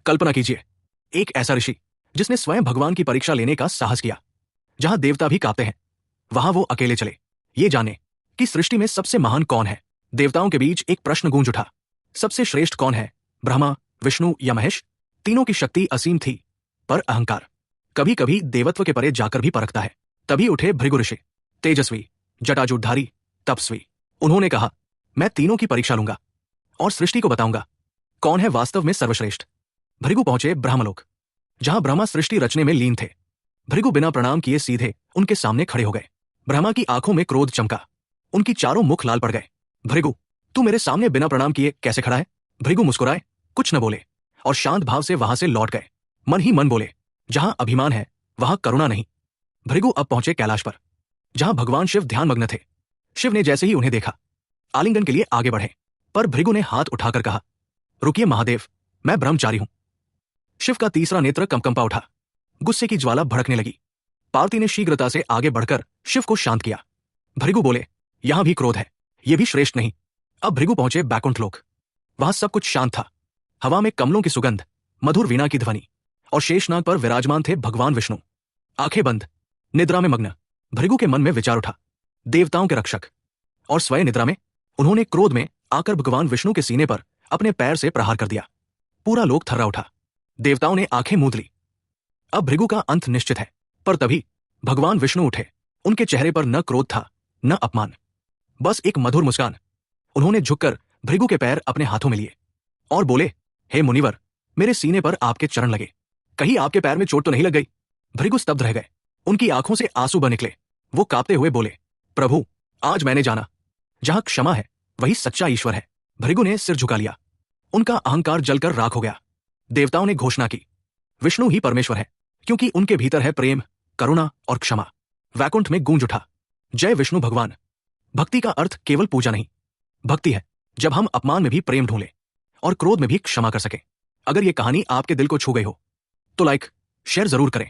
कल्पना कीजिए, एक ऐसा ऋषि जिसने स्वयं भगवान की परीक्षा लेने का साहस किया। जहां देवता भी कांपते हैं, वहां वो अकेले चले, ये जाने कि सृष्टि में सबसे महान कौन है। देवताओं के बीच एक प्रश्न गूंज उठा, सबसे श्रेष्ठ कौन है, ब्रह्मा, विष्णु या महेश? तीनों की शक्ति असीम थी, पर अहंकार कभी कभी देवत्व के परे जाकर भी परखता है। तभी उठे भृगु ऋषि, तेजस्वी, जटाजूटधारी, तपस्वी। उन्होंने कहा, मैं तीनों की परीक्षा लूंगा और सृष्टि को बताऊंगा कौन है वास्तव में सर्वश्रेष्ठ। भृगु पहुंचे ब्रह्मलोक, जहां ब्रह्मा सृष्टि रचने में लीन थे। भृगु बिना प्रणाम किए सीधे उनके सामने खड़े हो गए। ब्रह्मा की आंखों में क्रोध चमका, उनकी चारों मुख लाल पड़ गए। भृगु, तू मेरे सामने बिना प्रणाम किए कैसे खड़ा है? भृगु मुस्कुराए, कुछ न बोले और शांत भाव से वहां से लौट गए। मन ही मन बोले, जहां अभिमान है वहां करुणा नहीं। भृगु अब पहुंचे कैलाश पर, जहां भगवान शिव ध्यानमग्न थे। शिव ने जैसे ही उन्हें देखा, आलिंगन के लिए आगे बढ़े, पर भृगु ने हाथ उठाकर कहा, रुकिए महादेव, मैं ब्रह्मचारी हूं। शिव का तीसरा नेत्र कंपकंपा उठा, गुस्से की ज्वाला भड़कने लगी। पार्वती ने शीघ्रता से आगे बढ़कर शिव को शांत किया। भृगु बोले, यहां भी क्रोध है, यह भी श्रेष्ठ नहीं। अब भृगु पहुंचे बैकुंठ लोक। वहां सब कुछ शांत था। हवा में कमलों की सुगंध, मधुर वीणा की ध्वनि और शेषनाग पर विराजमान थे भगवान विष्णु। आंखें बंद, निद्रा में मग्न, भृगु के मन में विचार उठा, देवताओं के रक्षक। और स्वयं निद्रा में उन्होंने क्रोध में आकर भगवान विष्णु के सीने पर अपने पैर से प्रहार कर दिया। पूरा लोक थर्रा उठा। देवताओं ने आंखें मूंद ली। अब भृगु का अंत निश्चित है। पर तभी भगवान विष्णु उठे। उनके चेहरे पर न क्रोध था, न अपमान, बस एक मधुर मुस्कान। उन्होंने झुककर भृगु के पैर अपने हाथों में लिए और बोले, हे मुनिवर, मेरे सीने पर आपके चरण लगे, कहीं आपके पैर में चोट तो नहीं लग गई? भृगु स्तब्ध रह गए, उनकी आंखों से आंसू बह निकले। वो कांपते हुए बोले, प्रभु, आज मैंने जाना, जहां क्षमा है वही सच्चा ईश्वर है। भृगु ने सिर झुका लिया, उनका अहंकार जलकर राख हो गया। देवताओं ने घोषणा की, विष्णु ही परमेश्वर है, क्योंकि उनके भीतर है प्रेम, करुणा और क्षमा। वैकुंठ में गूंज उठा, जय विष्णु भगवान। भक्ति का अर्थ केवल पूजा नहीं, भक्ति है जब हम अपमान में भी प्रेम ढूंढ ले और क्रोध में भी क्षमा कर सके। अगर ये कहानी आपके दिल को छू गई हो तो लाइक शेयर जरूर करें।